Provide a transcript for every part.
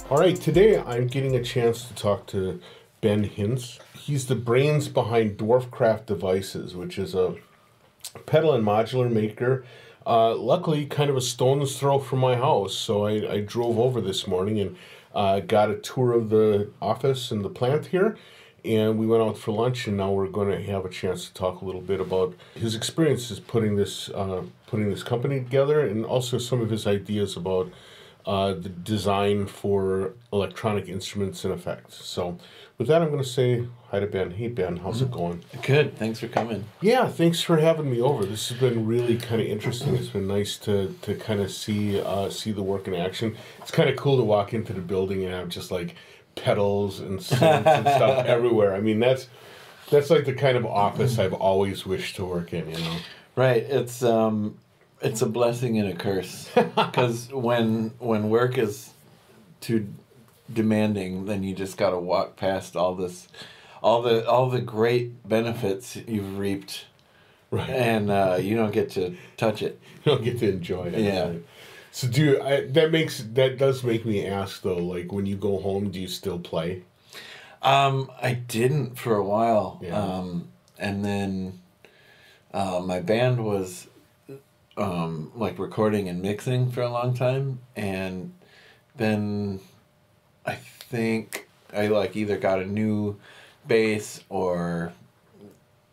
All right, today I'm getting a chance to talk to Ben Hinz. He's the brains behind Dwarfcraft Devices, which is a pedal and modular maker. Luckily, kind of a stone's throw from my house, so I drove over this morning and got a tour of the office and the plant here. And we went out for lunch, and now we're going to have a chance to talk a little bit about his experiences putting this company together, and also some of his ideas about the design for electronic instruments and effects. So with that, I'm going to say hi to Ben. Hey, Ben, how's it going? Good. Thanks for coming. Yeah, thanks for having me over. This has been really kind of interesting. It's been nice to kind of see the work in action. It's kind of cool to walk into the building and have just like pedals and synths and stuff everywhere. I mean, that's like the kind of office I've always wished to work in, you know? Right. It's a blessing and a curse, because when work is too demanding, then you just got to walk past all the great benefits you've reaped, Right. And you don't get to touch it. You don't get to enjoy it. Yeah. Right? So that does make me ask though, like when you go home, do you still play? I didn't for a while. Yeah. And then my band was like recording and mixing for a long time, and then I think I like either got a new bass or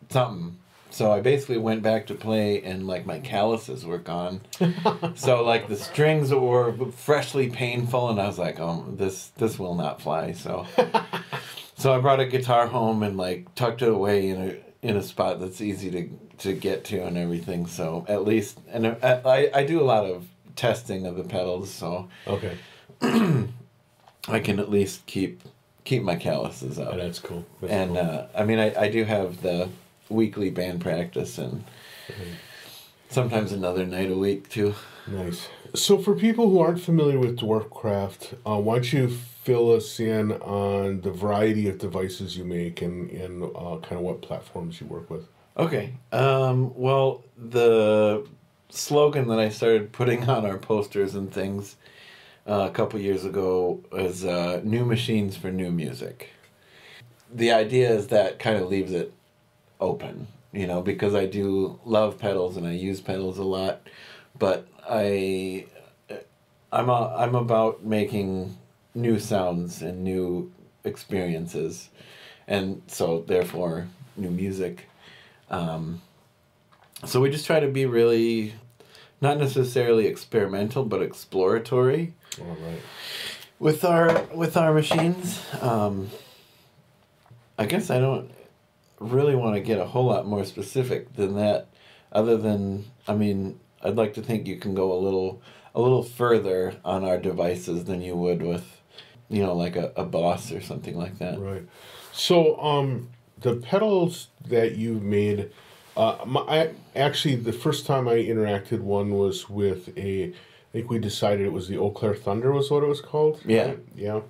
something. So I basically went back to play, and like my calluses were gone. So like the strings were freshly painful, and I was like, oh, this will not fly. So I brought a guitar home and like tucked it away in a spot that's easy to get to and everything. So at least, and I do a lot of testing of the pedals, so Okay. I can at least keep my calluses up. Oh, that's cool. That's And cool. I mean, I do have the weekly band practice, and sometimes another night a week too. Nice. So for people who aren't familiar with Dwarfcraft, why don't you fill us in on the variety of devices you make and kind of what platforms you work with? Okay. Well, the slogan that I started putting on our posters and things a couple years ago was new machines for new music. The idea is that kind of leaves it open, because I do love pedals and I use pedals a lot, but I'm about making new sounds and new experiences, and so therefore new music. So we just try to be really not necessarily experimental, but exploratory. All right. With our machines. I guess I don't really want to get a whole lot more specific than that, other than, I mean, I'd like to think you can go a little further on our devices than you would with, like a Boss or something like that. Right. So the pedals that you've made, the first time I interacted one was with I think we decided it was the Eau Claire Thunder was what it was called. Yeah. Right? Yeah.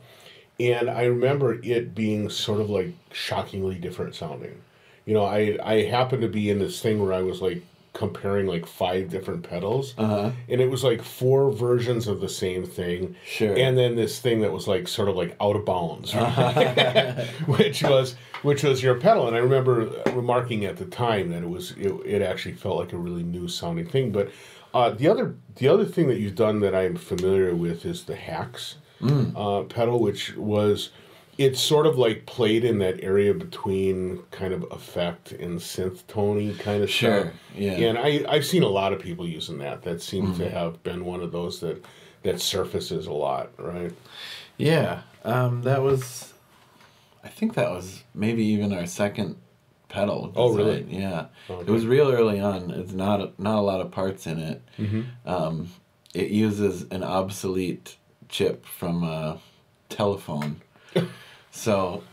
And I remember it being sort of like shockingly different sounding. I happened to be in this thing where I was like comparing like 5 different pedals. Uh-huh. And it was like 4 versions of the same thing. Sure. And then this thing that was like sort of like out of bounds, right? which was your pedal. And I remember remarking at the time that it actually felt like a really new sounding thing. But the other thing that you've done that I'm familiar with is the Hacks pedal, which was, it's sort of like played in that area between kind of effect and synth tony kind of Sure, stuff. yeah. And I've seen a lot of people using that. That seems to have been one of those that surfaces a lot, right? Yeah. I think that was maybe even our second pedal. Oh, really? design. Yeah. Okay. It was real early on. It's not a lot of parts in it. Mm-hmm. It uses an obsolete chip from a telephone. So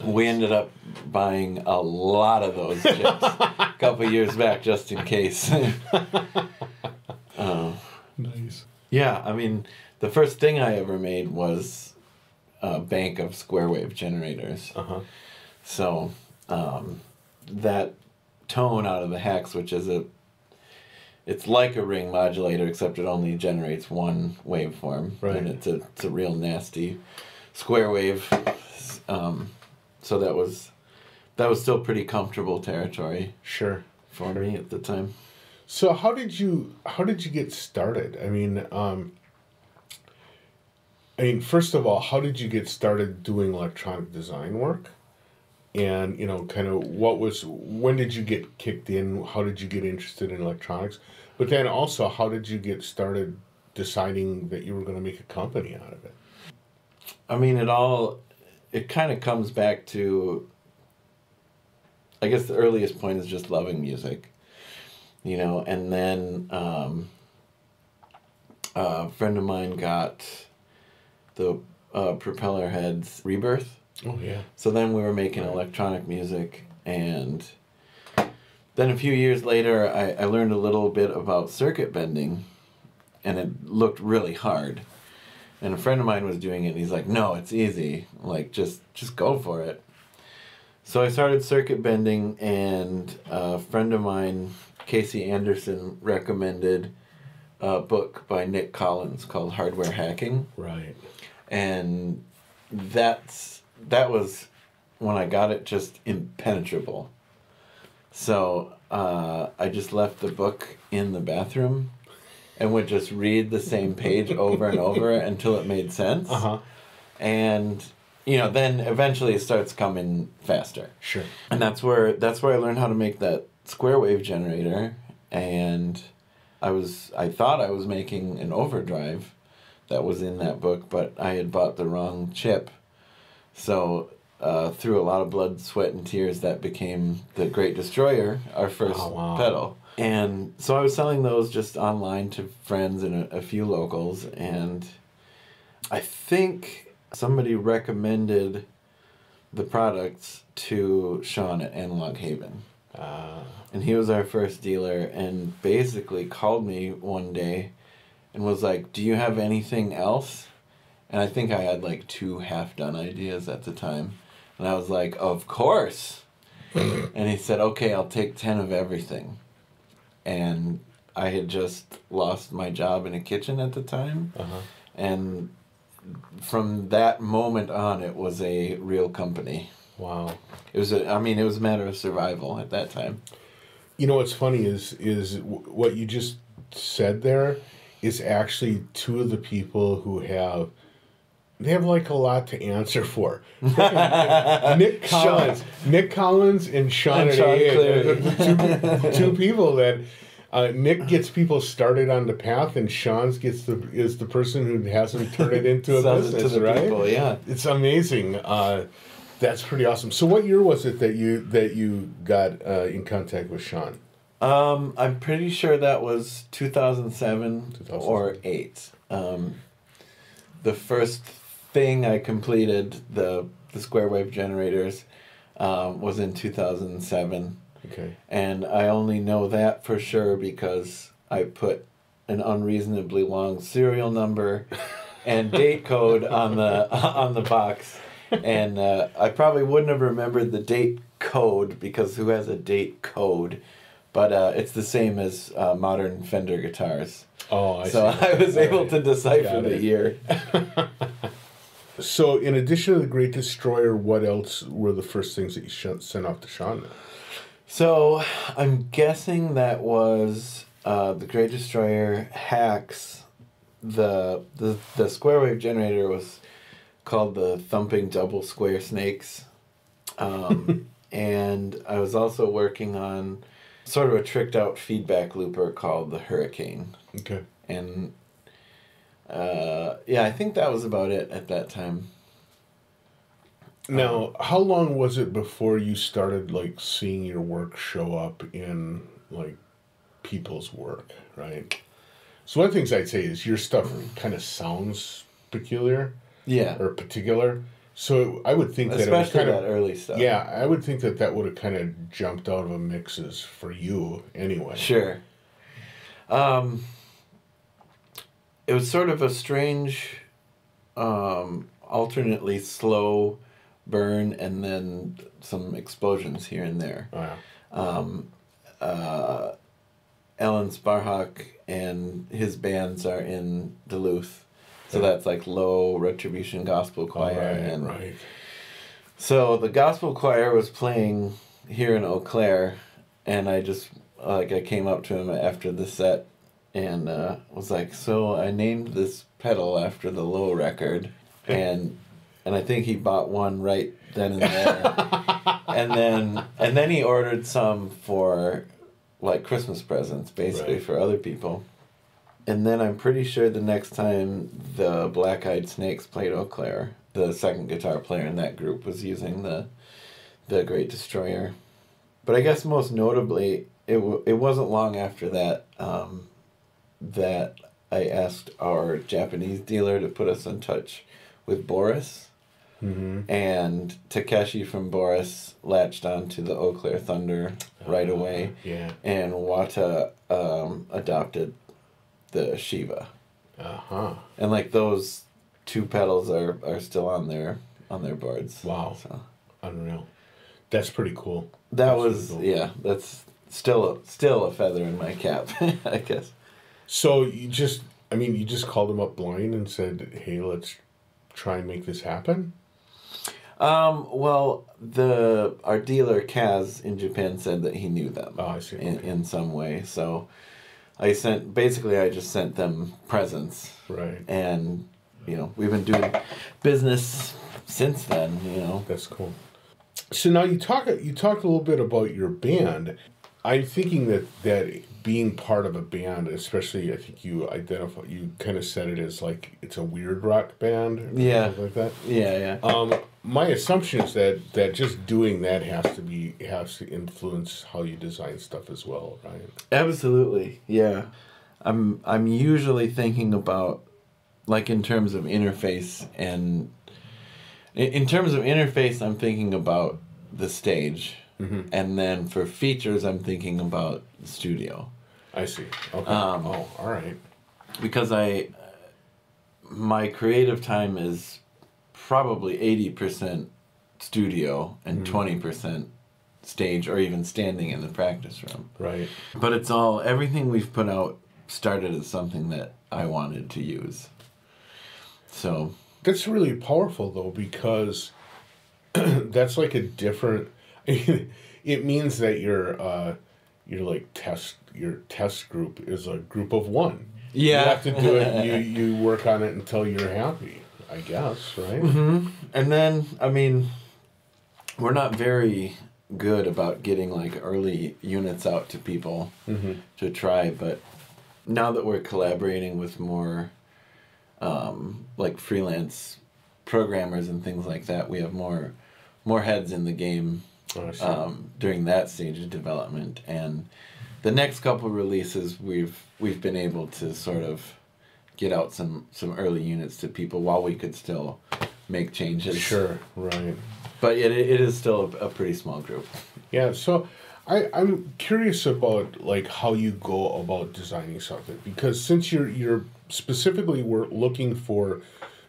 we ended up buying a lot of those chips a couple years back just in case. Nice. Yeah, I mean, the first thing I ever made was a bank of square wave generators. Uh-huh. So that tone out of the Hacks, which is it's like a ring modulator, except it only generates one waveform, Right. and it's a real nasty square wave. So that was still pretty comfortable territory. Sure. For me at the time. So how did you get started? I mean, first of all, how did you get started doing electronic design work? And, kind of when did you get kicked in? How did you get interested in electronics? But then also, how did you get started deciding that you were going to make a company out of it? I mean, it kind of comes back to, I guess the earliest point is just loving music, and then a friend of mine got the Propeller Heads Rebirth. Oh, yeah. So then we were making electronic music, and then a few years later, I learned a little bit about circuit bending, and it looked really hard. And a friend of mine was doing it, and he's like, no, it's easy. Like, just go for it. So I started circuit bending, and a friend of mine, Casey Anderson, recommended a book by Nick Collins called Hardware Hacking. Right. And that was when I got it just impenetrable. So I just left the book in the bathroom and would just read the same page over and over until it made sense. Uh-huh. And then eventually it starts coming faster. Sure. And that's where I learned how to make that square wave generator, and I thought I was making an overdrive that was in that book, but I had bought the wrong chip. So through a lot of blood, sweat, and tears, that became the Great Destroyer, our first pedal. And so I was selling those just online to friends and a few locals, and I think somebody recommended the products to Sean at Analog Haven. And he was our first dealer, and basically called me one day and was like, do you have anything else? And I think I had like 2 half-done ideas at the time. And I was like, of course. And he said, okay, I'll take 10 of everything. And I had just lost my job in a kitchen at the time. Uh-huh. And from that moment on, it was a real company. Wow. It was a matter of survival at that time. What's funny is what you just said there is actually 2 of the people who have like a lot to answer for. Nick Collins and Sean at AA, the two people that Nick gets people started on the path, and Sean's is the person who hasn't turned it into a business, right? People, yeah. It's amazing. That's pretty awesome. So, what year was it that you got in contact with Sean? I'm pretty sure that was 2007 or 8. The first thing I completed, the square wave generators, was in 2007. Okay. And I only know that for sure because I put an unreasonably long serial number and date code on the box. And I probably wouldn't have remembered the date code because who has a date code? But it's the same as modern Fender guitars. Oh, I see. So I was able to decipher the year. So in addition to the Great Destroyer, what else were the first things that you sent off to Sean then? So I'm guessing that was the Great Destroyer, Hacks. The square wave generator was called the Thumping Double Square Snakes. And I was also working on sort of a tricked out feedback looper called the Hurricane. Okay. And I think that was about it at that time. Now, how long was it before you started like seeing your work show up in like people's work, right? So one of the things I'd say is your stuff kind of sounds peculiar. Yeah. Or particular. So I would think that it was kind of that early stuff. Yeah, I would think that would have kind of jumped out of a mixes for you anyway. Sure. It was sort of a strange, alternately slow burn and then some explosions here and there. Oh, yeah. Alan Sparhawk and his bands are in Duluth. So that's like Low Retribution Gospel Choir. Right. So the gospel choir was playing here in Eau Claire, and I came up to him after the set and was like, so I named this pedal after the Low record, and I think he bought one right then and there. and then he ordered some for like Christmas presents, basically, for other people. And then I'm pretty sure the next time the Black Eyed Snakes played Eau Claire, the second guitar player in that group was using the Great Destroyer. But I guess most notably, it wasn't long after that that I asked our Japanese dealer to put us in touch with Boris. Mm-hmm. And Takeshi from Boris latched on to the Eau Claire Thunder right away. Yeah. And Wata adopted the Shiva. And like those two pedals are still on their boards. Wow. So unreal. That's pretty cool. That's still a feather in my cap, I guess. So you just called him up blind and said, "Hey, let's try and make this happen?" Well, our dealer Kaz in Japan said that he knew them. Oh, I see. In some way. So I just sent them presents. Right. And we've been doing business since then, That's cool. So now you talked a little bit about your band. I'm thinking that being part of a band, especially, I think you kind of said it as like it's a weird rock band, or something like that. Yeah. My assumption is that just doing that has to influence how you design stuff as well, right? Absolutely, yeah. I'm usually thinking about, like, in terms of interface, and in terms of interface, I'm thinking about the stage. Mm-hmm. And then for features, I'm thinking about the studio. I see. Okay. All right. Because my creative time is probably 80% studio and 20% stage, or even standing in the practice room. Right. But everything we've put out started as something that I wanted to use. So that's really powerful, though, because that's like a different. It means that your test group is a group of one. Yeah. You have to do it. You work on it until you're happy, I guess, right? Mm-hmm. And then, we're not very good about getting like early units out to people to try, but now that we're collaborating with more like freelance programmers and things like that, we have more heads in the game during that stage of development. And the next couple releases, we've been able to sort of get out some early units to people while we could still make changes. Sure, right. But it is still a pretty small group. Yeah, so I'm curious about like how you go about designing something, because since you're specifically we're looking for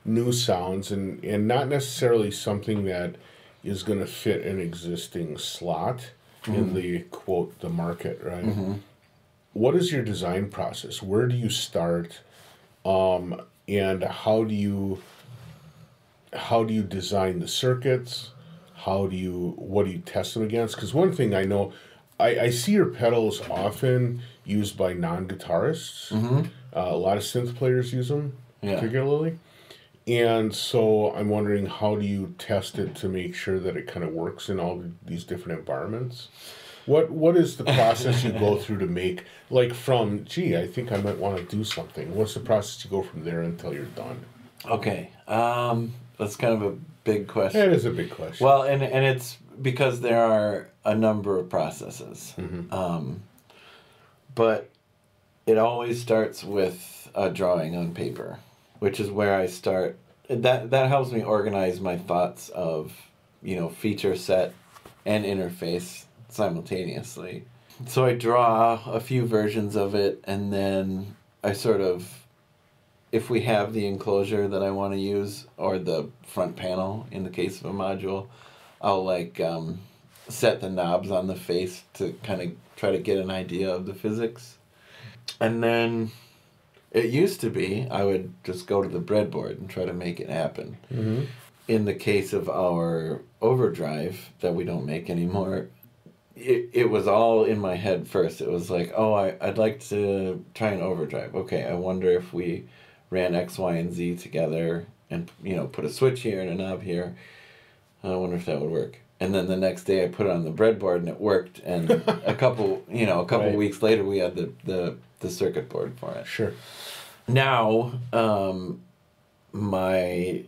new sounds and not necessarily something that is going to fit an existing slot in the quote the market, right? Mm-hmm. What is your design process? Where do you start, and how do you design the circuits? What do you test them against? Because one thing I know, I see your pedals often used by non-guitarists. Mm-hmm. A lot of synth players use them, particularly. And so I'm wondering, how do you test it to make sure that it kind of works in all these different environments? What is the process you go through to make, like from, I think I might want to do something. What's the process you go from there until you're done? Okay. That's kind of a big question. It is a big question. Well, and it's because there are a number of processes. Mm-hmm. But it always starts with a drawing on paper, which is where I start. That helps me organize my thoughts of, feature set and interface simultaneously. So I draw a few versions of it, and then I sort of, if we have the enclosure that I want to use, or the front panel in the case of a module, I'll set the knobs on the face to kind of try to get an idea of the physics. And then it used to be I would just go to the breadboard and try to make it happen. Mm-hmm. In the case of our overdrive that we don't make anymore, it was all in my head first. It was like, oh, I'd like to try an overdrive. Okay, I wonder if we ran X, Y, and Z together and, put a switch here and a knob here. I wonder if that would work. And then the next day I put it on the breadboard and it worked. And a couple Right. weeks later we had the circuit board for it. Sure. Now, my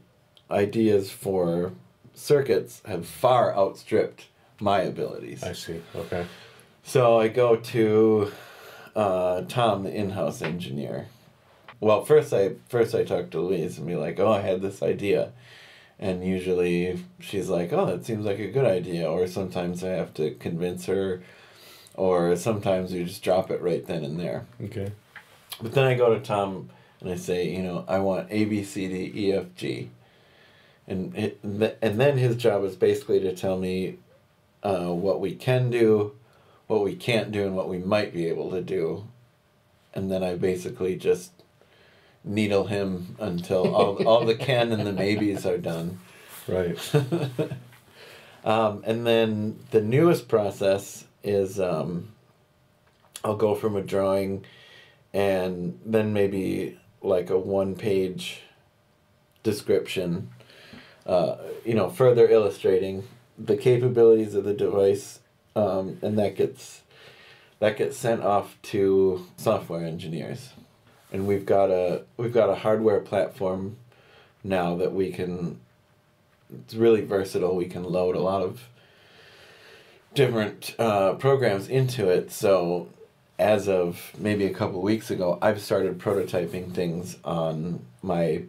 ideas for circuits have far outstripped my abilities. I see. Okay. So I go to Tom, the in-house engineer. Well, first I talk to Louise and be like, oh, I had this idea. And usually she's like, oh, that seems like a good idea. Or sometimes I have to convince her. Or sometimes we just drop it right then and there. Okay. But then I go to Tom and I say, I want A, B, C, D, E, F, G. And then his job is basically to tell me what we can do, what we can't do, and what we might be able to do. And then I basically just needle him until all the can and the maybes are done. Right. And then the newest process is I'll go from a drawing and then maybe like a 1-page description, further illustrating the capabilities of the device, and that gets sent off to software engineers. And we've got a hardware platform now that it's really versatile. We can load a lot of different programs into it. So as of maybe a couple weeks ago, I've started prototyping things on my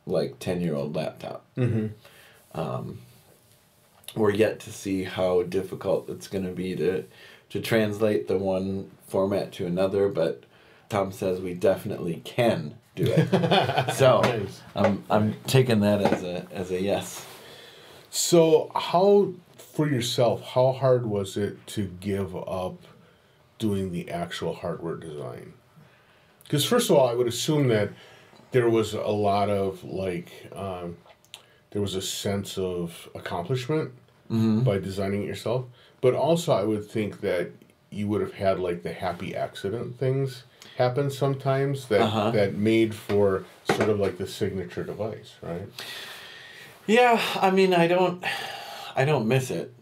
10-year-old laptop. Mm-hmm. We're yet to see how difficult it's going to be to translate the one format to another, but Tom says we definitely can do it. So Nice. I'm taking that as a yes. So for yourself, how hard was it to give up doing the actual hardware design? Because first of all, I would assume that there was a lot of there was a sense of accomplishment by designing it yourself. But also I would think that you would have had the happy accident things happen sometimes that made for sort of the signature device, right? Yeah, I mean, I don't miss it.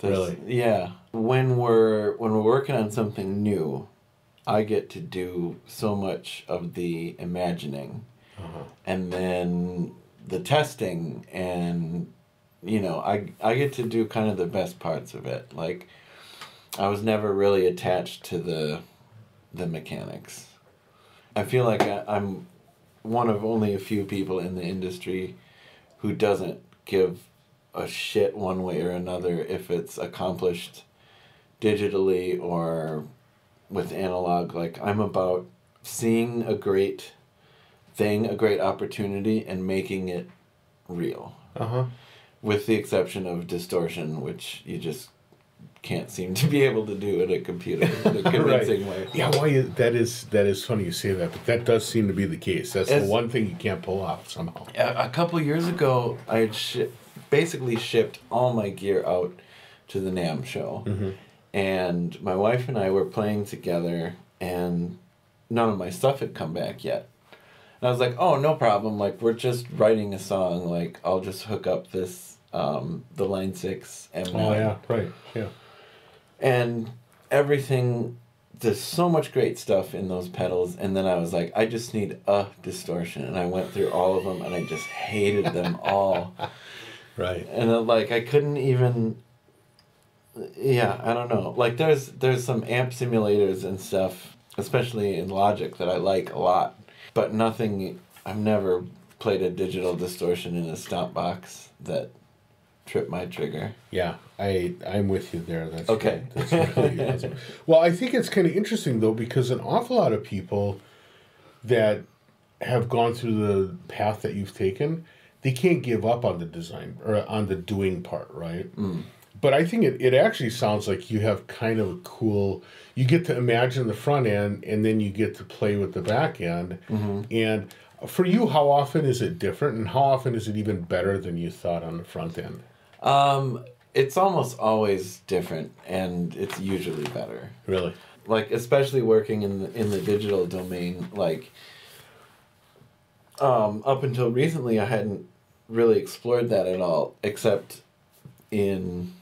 Really? Yeah. When we're working on something new, I get to do so much of the imagining, and then the testing, and I get to do kind of the best parts of it. I was never really attached to the mechanics. I feel like I'm one of only a few people in the industry who doesn't give a shit one way or another if it's accomplished digitally or with analog. I'm about seeing a great thing, a great opportunity, and making it real. With the exception of distortion, which you just can't seem to be able to do at a computer in a convincing way. Yeah, that is funny you say that, but that does seem to be the case. That's the one thing you can't pull off somehow. A couple years ago, I had basically shipped all my gear out to the NAMM show. And my wife and I were playing together, and none of my stuff had come back yet. And I was like, oh, no problem. We're just writing a song. I'll just hook up this, the Line 6 M9. Oh, yeah, right, yeah. And everything, there's so much great stuff in those pedals. And then I was like, I just need a distortion. And I went through all of them, and I just hated them all. Right. And I couldn't even... Yeah, I don't know. There's some amp simulators and stuff, especially in Logic, that I like a lot. But nothing... I've never played a digital distortion in a stomp box that tripped my trigger. Yeah, I'm with you there. That's okay. That's really awesome. Well, I think it's kind of interesting, though, because an awful lot of people that have gone through the path that you've taken, they can't give up on the design or on the doing part, right? But I think it actually sounds like you have kind of a cool, you get to imagine the front end and then you get to play with the back end. Mm-hmm. And for you, how often is it different and how often is it even better than you thought on the front end? It's almost always different, and it's usually better. Really? Like, especially working in the digital domain, like, up until recently, I hadn't really explored that at all, except in,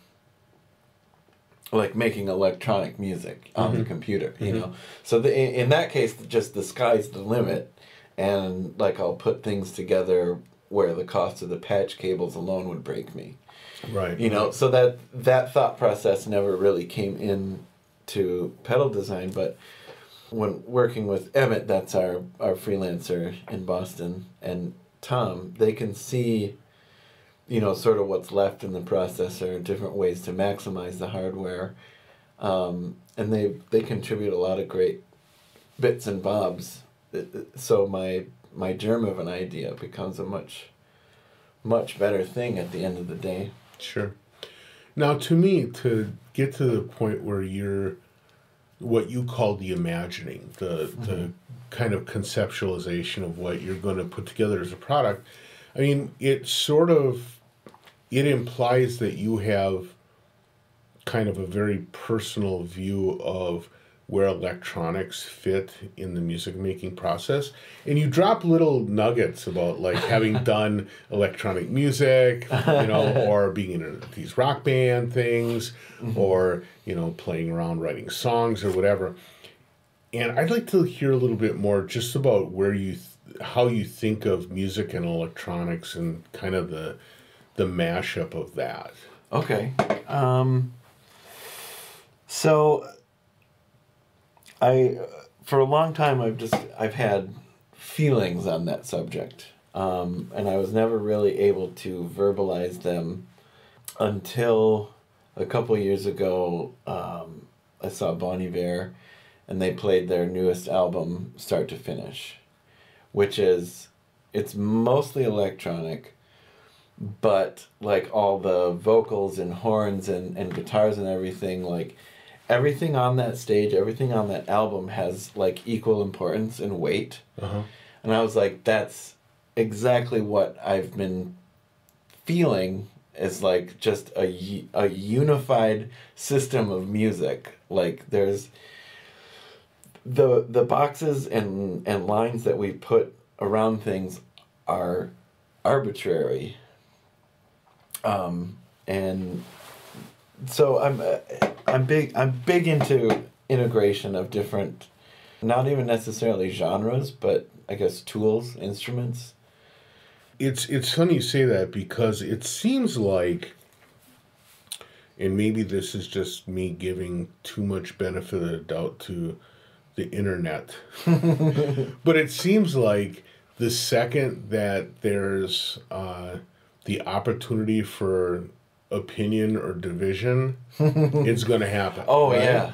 like, making electronic music on the computer, you know? So in that case, just the sky's the limit, and, like, I'll put things together where the cost of the patch cables alone would break me. Right. You know, so that thought process never really came in to pedal design, but when working with Emmett, that's our freelancer in Boston, and Tom, they can see, you know, sort of what's left in the processor, different ways to maximize the hardware, and they contribute a lot of great bits and bobs. So my germ of an idea becomes a much better thing at the end of the day. Sure. Now, to me, to get to the point where you're what you call the imagining, the kind of conceptualization of what you're going to put together as a product, I mean, it implies that you have kind of a very personal view of where electronics fit in the music making process, and you drop little nuggets about like having done electronic music, you know, or being in these rock band things, or, you know, playing around writing songs or whatever. And I'd like to hear a little bit more just about how you think of music and electronics and kind of the mashup of that. Okay. So for a long time, I've had feelings on that subject, and I was never really able to verbalize them until a couple years ago. I saw Bon Iver, and they played their newest album, start to finish, it's mostly electronic, but like all the vocals and horns and guitars and everything, like, everything on that stage, everything on that album has, like, equal importance and weight. And I was like, that's exactly what I've been feeling, is, like, just a unified system of music. Like, there's the boxes and lines that we put around things are arbitrary. And so I'm big into integration of different, not even necessarily genres, but I guess tools, instruments. It's funny you say that, because it seems like, and maybe this is just me giving too much benefit of the doubt to the internet, but it seems like the second that there's the opportunity for opinion or division, it's going to happen. Oh, right? yeah.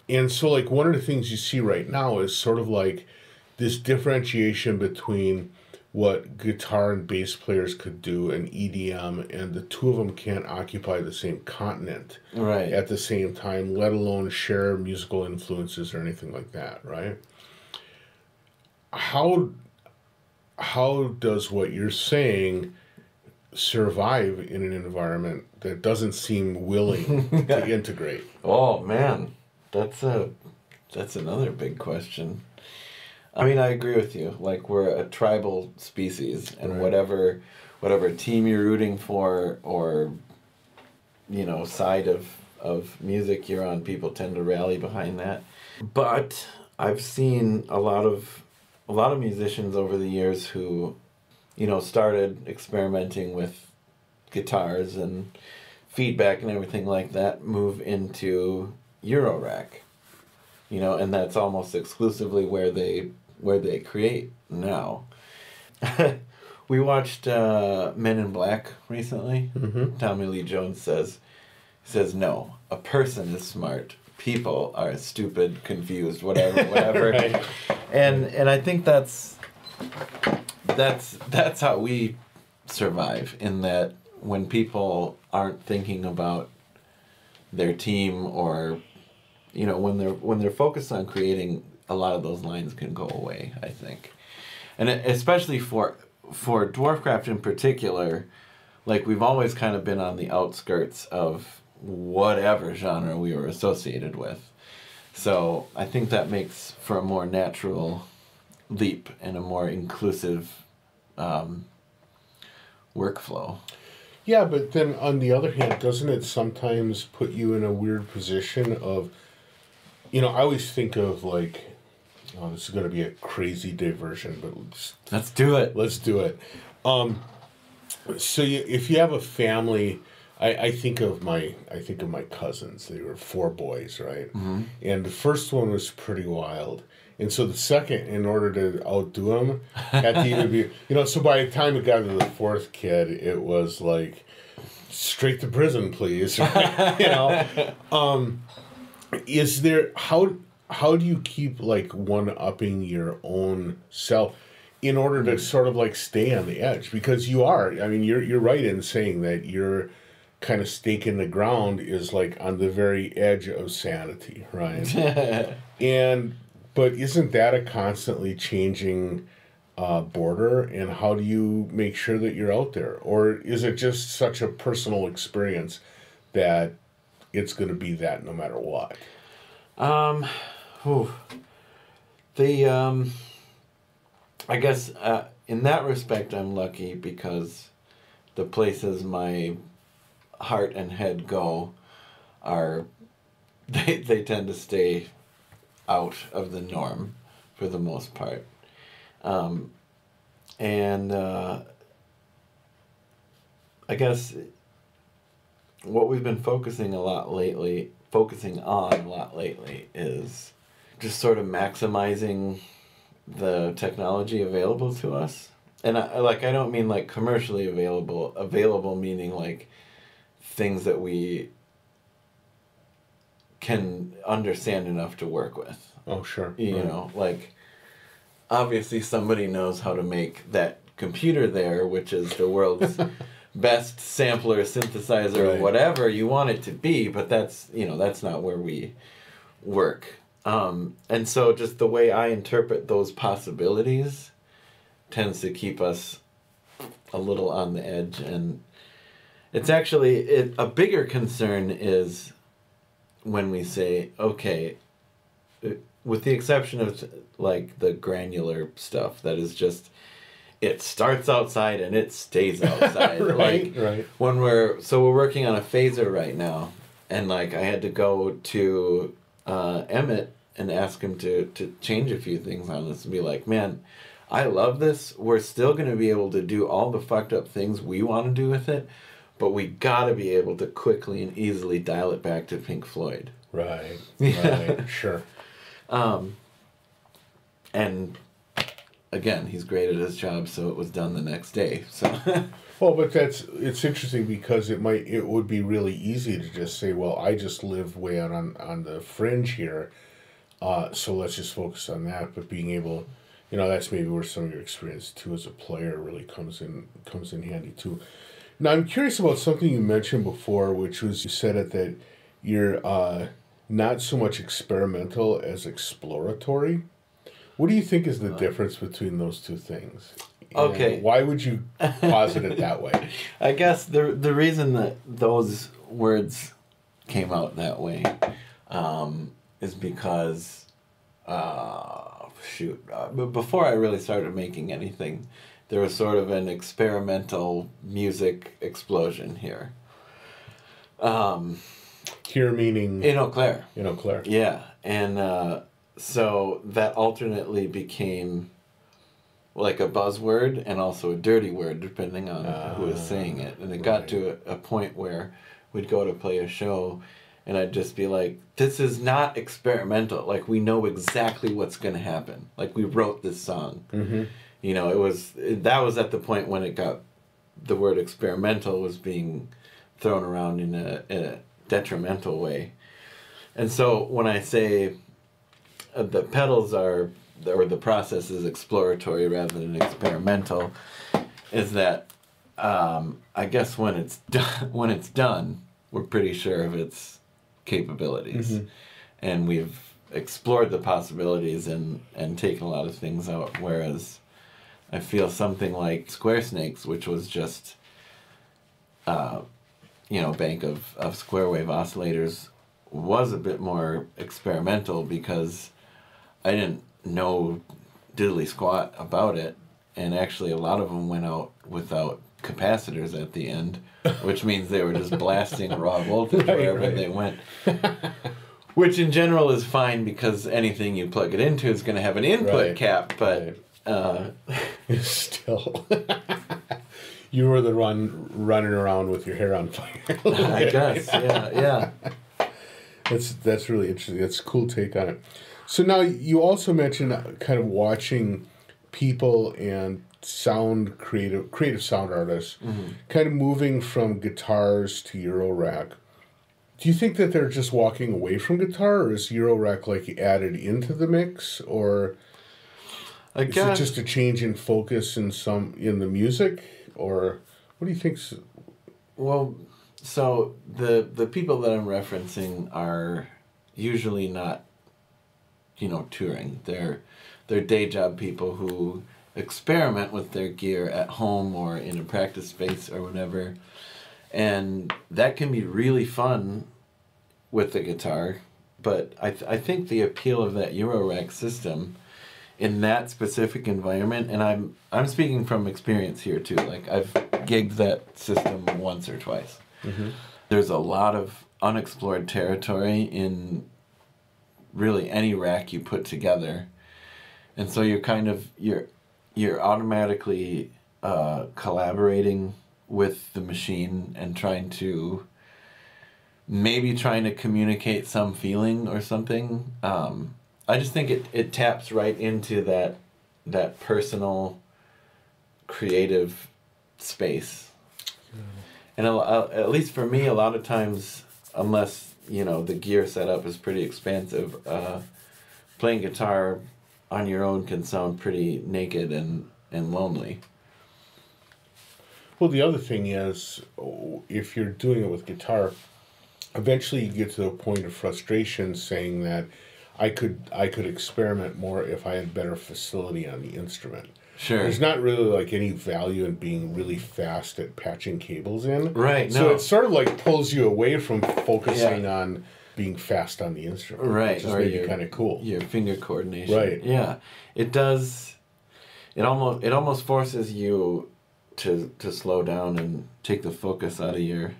And so, like, one of the things you see right now is sort of like this differentiation between what guitar and bass players could do in EDM, and the two of them can't occupy the same continent Right. at the same time, let alone share musical influences or anything like that, right? How does what you're saying survive in an environment that doesn't seem willing to integrate? Oh, man, that's another big question. I mean, I agree with you. Like, we're a tribal species, and Right. whatever team you're rooting for, or, you know, side of music you're on, people tend to rally behind that. But I've seen a lot of musicians over the years who, you know, started experimenting with guitars and feedback and everything like that, move into Eurorack, you know, and that's almost exclusively where they create now. We watched Men in Black recently. Tommy Lee Jones says, no, a person is smart, people are stupid, confused, whatever. Right. And I think that's how we survive, in that when people aren't thinking about their team, or when they're focused on creating, a lot of those lines can go away, I think. And especially for Dwarfcraft in particular, like, we've always kind of been on the outskirts of whatever genre we were associated with. So I think that makes for a more natural leap and a more inclusive workflow. Yeah, but then on the other hand, doesn't it sometimes put you in a weird position of, I always think of, like, oh, this is going to be a crazy diversion, but let's do it. Let's do it. So if you have a family, I think of my cousins. They were 4 boys, right? Mm-hmm. And the first one was pretty wild. And so the second, in order to outdo him, had to either be, so by the time it got to the 4th kid, it was like, straight to prison, please. Is there, how do you keep, like, one-upping your own self in order to sort of, like, stay on the edge? Because you are, I mean, you're right in saying that your kind of stake in the ground is, like, on the very edge of sanity, right? But isn't that a constantly changing border? And how do you make sure that you're out there? Or is it just such a personal experience that it's going to be that no matter what? I guess in that respect, I'm lucky, because the places my heart and head go they tend to stay out of the norm for the most part. And I guess what we've been focusing on a lot lately is just sort of maximizing the technology available to us. And I don't mean like commercially available meaning like things that we can understand enough to work with. Oh, sure. You know, like, obviously somebody knows how to make that computer there, which is the world's best sampler, synthesizer, right, whatever you want it to be, but that's not where we work. And so just the way I interpret those possibilities tends to keep us a little on the edge. And it's actually, a bigger concern is when we say, okay, with the exception of like the granular stuff that is just, it starts outside and it stays outside. Right. When we're working on a phaser right now, and like I had to go to Emmett and ask him to change a few things on this and be like, man, I love this. We're still going to be able to do all the fucked up things we want to do with it, but we got to be able to quickly and easily dial it back to Pink Floyd. Right. Sure. And again, he's great at his job, so it was done the next day. So. Well, but it's interesting because it would be really easy to just say, well, I just live way out on the fringe here, so let's just focus on that. But being able, that's maybe where some of your experience too as a player really comes in handy too. Now, I'm curious about something you mentioned before, which was you said that you're not so much experimental as exploratory. What do you think is the difference between those two things? Okay. Why would you posit it that way? I guess the reason that those words came out that way is because, before I really started making anything, there was sort of an experimental music explosion here. Here meaning? In Eau Claire. In Eau Claire. Yeah. And so that alternately became like a buzzword and also a dirty word, depending on who was saying it. And it got to a point where we'd go to play a show and I'd just be like, this is not experimental. Like, we know exactly what's going to happen. Like, we wrote this song. Mm-hmm. That was at the point when the word experimental was being thrown around in a detrimental way. And so when I say the pedals or the process is exploratory rather than experimental, is that I guess when it's done, we're pretty sure of its capabilities. And we've explored the possibilities and taken a lot of things out, whereas I feel something like Square Snakes, which was just bank of square wave oscillators, was a bit more experimental because I didn't know diddly squat about it, and actually a lot of them went out without capacitors at the end, which means they were just blasting raw voltage wherever they went. Which in general is fine because anything you plug it into is going to have an input cap, but still, you were the running around with your hair on fire. I guess, yeah. That's really interesting. That's a cool take on it. So now you also mentioned kind of watching people and creative sound artists kind of moving from guitars to Eurorack. Do you think that they're just walking away from guitar, or is Eurorack like added into the mix, or is it just a change in focus in the music, or what do you think? Well, so the people that I'm referencing are usually not, touring. They're day job people who experiment with their gear at home or in a practice space or whatever. And that can be really fun with the guitar, but I think the appeal of that Eurorack system in that specific environment, and I'm speaking from experience here too, like I've gigged that system once or twice. There's a lot of unexplored territory in really any rack you put together, and so you're automatically collaborating with the machine and trying to communicate some feeling or something. I just think it taps right into that personal creative space. And at least for me, a lot of times, unless the gear setup is pretty expansive, playing guitar on your own can sound pretty naked and lonely. Well, the other thing is, if you're doing it with guitar, eventually you get to the point of frustration saying that I could experiment more if I had better facility on the instrument. Sure. There's not really like any value in being really fast at patching cables in. Right. So it sort of like pulls you away from focusing on being fast on the instrument. Right. Which is maybe kind of cool. Your finger coordination. Right. Yeah. It does. It almost forces you to slow down and take the focus out of your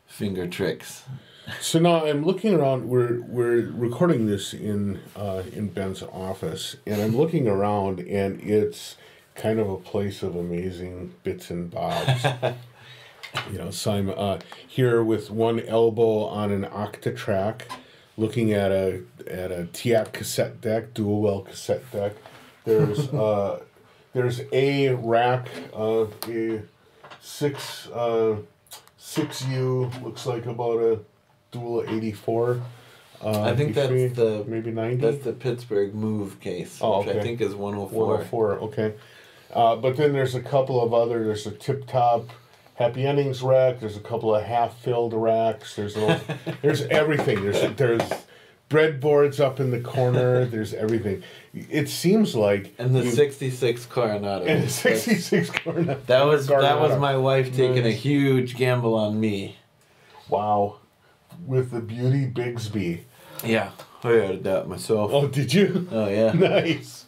finger tricks. So now I'm looking around. We're recording this in Ben's office, and I'm looking around, and it's kind of a place of amazing bits and bobs. So I'm here with one elbow on an Octatrack, looking at a TIAC cassette deck, dual well cassette deck. There's a rack, a 6U, looks like about a dual 84. I think that's maybe 90. That's the Pittsburgh Move case, which I think is 104. 104, okay. But then there's a couple of other. There's a Tip Top Happy Endings rack. There's a couple of half-filled racks. There's everything. There's breadboards up in the corner. There's everything. It seems like. And the 66 Coronado. And the 66 Coronado. That was my wife taking a huge gamble on me. Wow. With the Beauty Bigsby. Yeah. I added that myself. Oh, did you? Oh, yeah. Nice.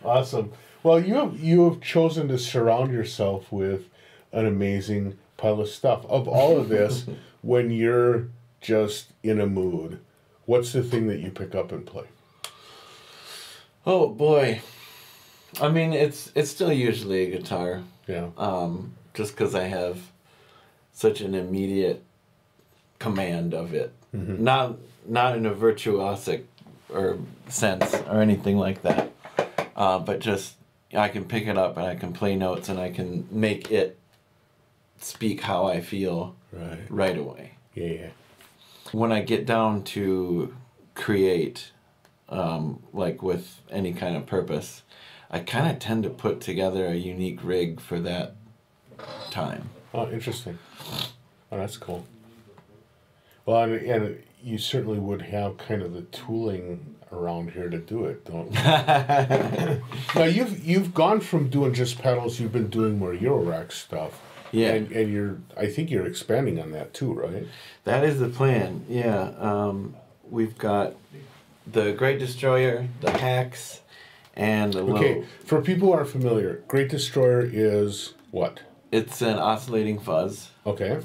Awesome. Well, you have chosen to surround yourself with an amazing pile of stuff. Of all of this, when you're just in a mood, what's the thing that you pick up and play? Oh, boy. I mean, it's still usually a guitar. Yeah. Just because I have such an immediate command of it. Mm-hmm. Not in a virtuosic or sense or anything like that. But just I can pick it up and I can play notes and I can make it speak how I feel right away. Yeah. When I get down to create, like with any kind of purpose, I kind of tend to put together a unique rig for that time. Oh, interesting. Oh, that's cool. Well, and you certainly would have kind of the tooling around here to do it, don't you? Now you've gone from doing just pedals, you've been doing more Eurorack stuff. Yeah. And I think you're expanding on that too, right? That is the plan. Yeah. We've got the Great Destroyer, the Hacks, and the Okay, for people who aren't familiar, Great Destroyer is what? It's an oscillating fuzz. Okay.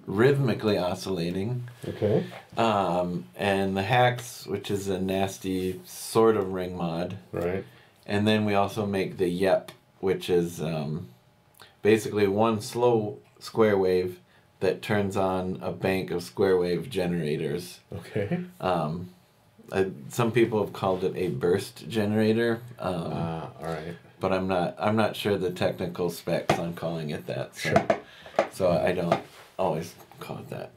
Rhythmically oscillating. Okay. And the Hacks, which is a nasty sort of ring mod. Right. And then we also make the Yep, which is basically one slow square wave that turns on a bank of square wave generators. Okay. Some people have called it a burst generator. All right. But I'm not sure the technical specs on calling it that. So, Sure. So I don't always call it that.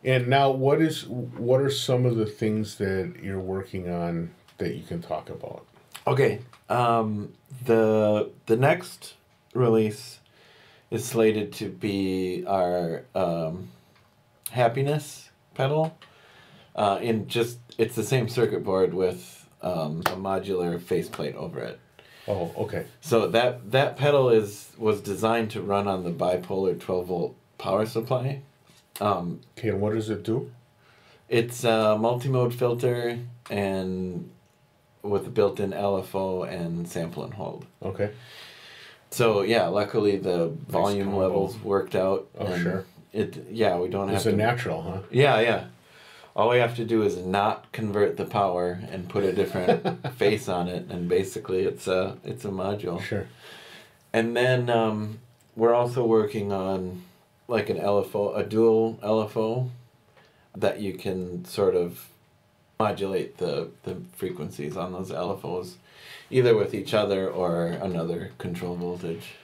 And now, what are some of the things that you're working on that you can talk about? Okay. The next release is slated to be our Happiness pedal. It's the same circuit board with a modular faceplate over it. Oh, okay. So that pedal was designed to run on the bipolar 12-volt power supply. Okay, and what does it do? It's a multi-mode filter and with a built-in LFO and sample and hold. Okay. So yeah, luckily the volume combo. levels worked out. Oh, sure. We don't have It's to. a natural, huh? Yeah. All we have to do is not convert the power and put a different face on it, and basically it's a module. Sure. And then we're also working on like an LFO, a dual LFO, that you can sort of modulate the frequencies on those LFOs, either with each other or another control voltage.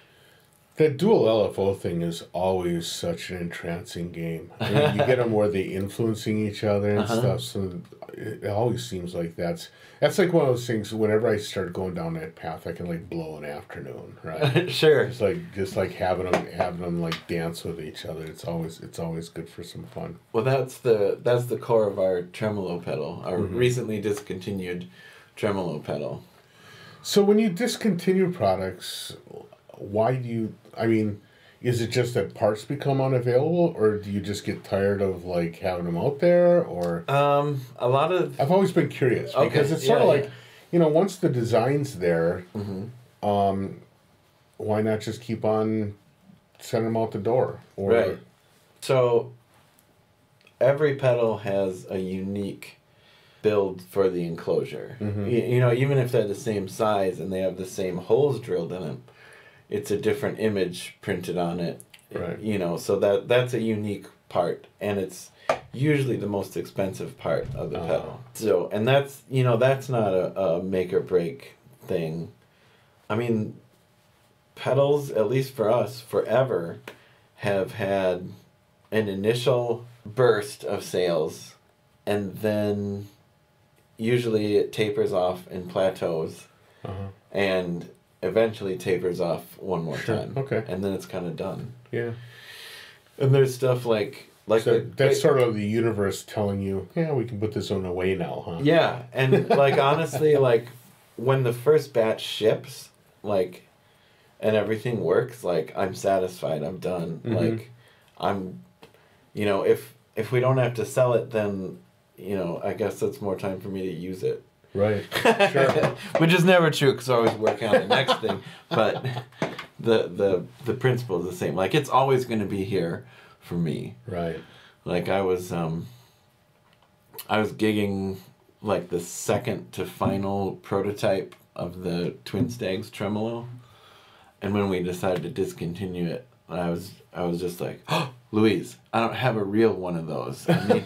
That dual LFO thing is always such an entrancing game. I mean, you get them where they influencing each other and stuff. So it always seems like that's like one of those things. Whenever I start going down that path, I can like blow an afternoon, right? Sure. Just like having them like dance with each other. It's always good for some fun. Well, that's the core of our tremolo pedal, our recently discontinued tremolo pedal. So when you discontinue products, why do you? I mean, is it just that parts become unavailable, or do you just get tired of like having them out there, or? A lot of. I've always been curious because it's sort of like, once the design's there, why not just keep on sending them out the door? Or, right. So every pedal has a unique build for the enclosure. Even if they're the same size and they have the same holes drilled in them, it's a different image printed on it. Right. So that's a unique part, and it's usually the most expensive part of the pedal. So, and that's not a make or break thing. I mean, pedals, at least for us, forever have had an initial burst of sales, and then usually it tapers off and plateaus, and eventually tapers off one more time. Okay. And then it's kind of done. Yeah. And there's stuff like so that's sort of the universe telling you, yeah, we can put this one away now, huh? Yeah, and like honestly, like when the first batch ships, like, and everything works, like I'm satisfied. I'm done. Like, I'm, if we don't have to sell it, then I guess that's more time for me to use it. Right. Sure. Which is never true because I always working on the next thing. But the principle is the same. Like it's always going to be here for me. Right. Like I was gigging like the second to final prototype of the Twin Stags tremolo, and when we decided to discontinue it, I was just like, oh, Louise, I don't have a real one of those. I need.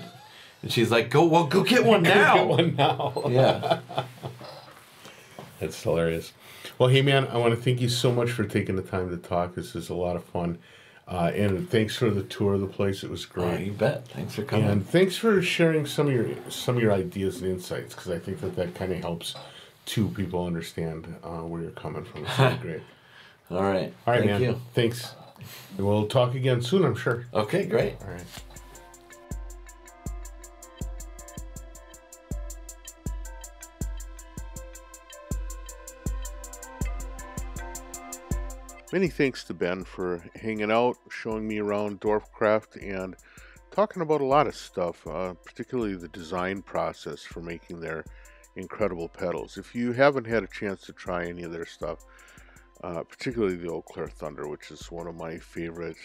And she's like, go get one now. Get one now. Yeah. That's hilarious. Well, hey, man, I want to thank you so much for taking the time to talk. This is a lot of fun. And thanks for the tour of the place. It was great. Oh, you bet. Thanks for coming. And thanks for sharing some of your ideas and insights, because I think that kind of helps people understand where you're coming from. It's really great. All right. Thank man. you. Thanks. We'll talk again soon, I'm sure. Okay, great. All right. Many thanks to Ben for hanging out, showing me around Dwarfcraft, and talking about a lot of stuff, particularly the design process for making their incredible pedals. If you haven't had a chance to try any of their stuff, particularly the Eau Claire Thunder, which is one of my favorite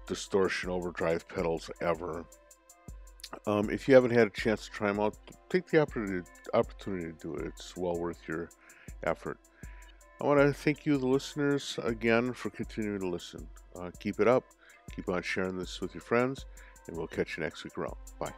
distortion overdrive pedals ever. If you haven't had a chance to try them out, take the opportunity to do it. It's well worth your effort. I want to thank you, the listeners, again for continuing to listen. Keep it up. Keep on sharing this with your friends, and we'll catch you next week around. Bye.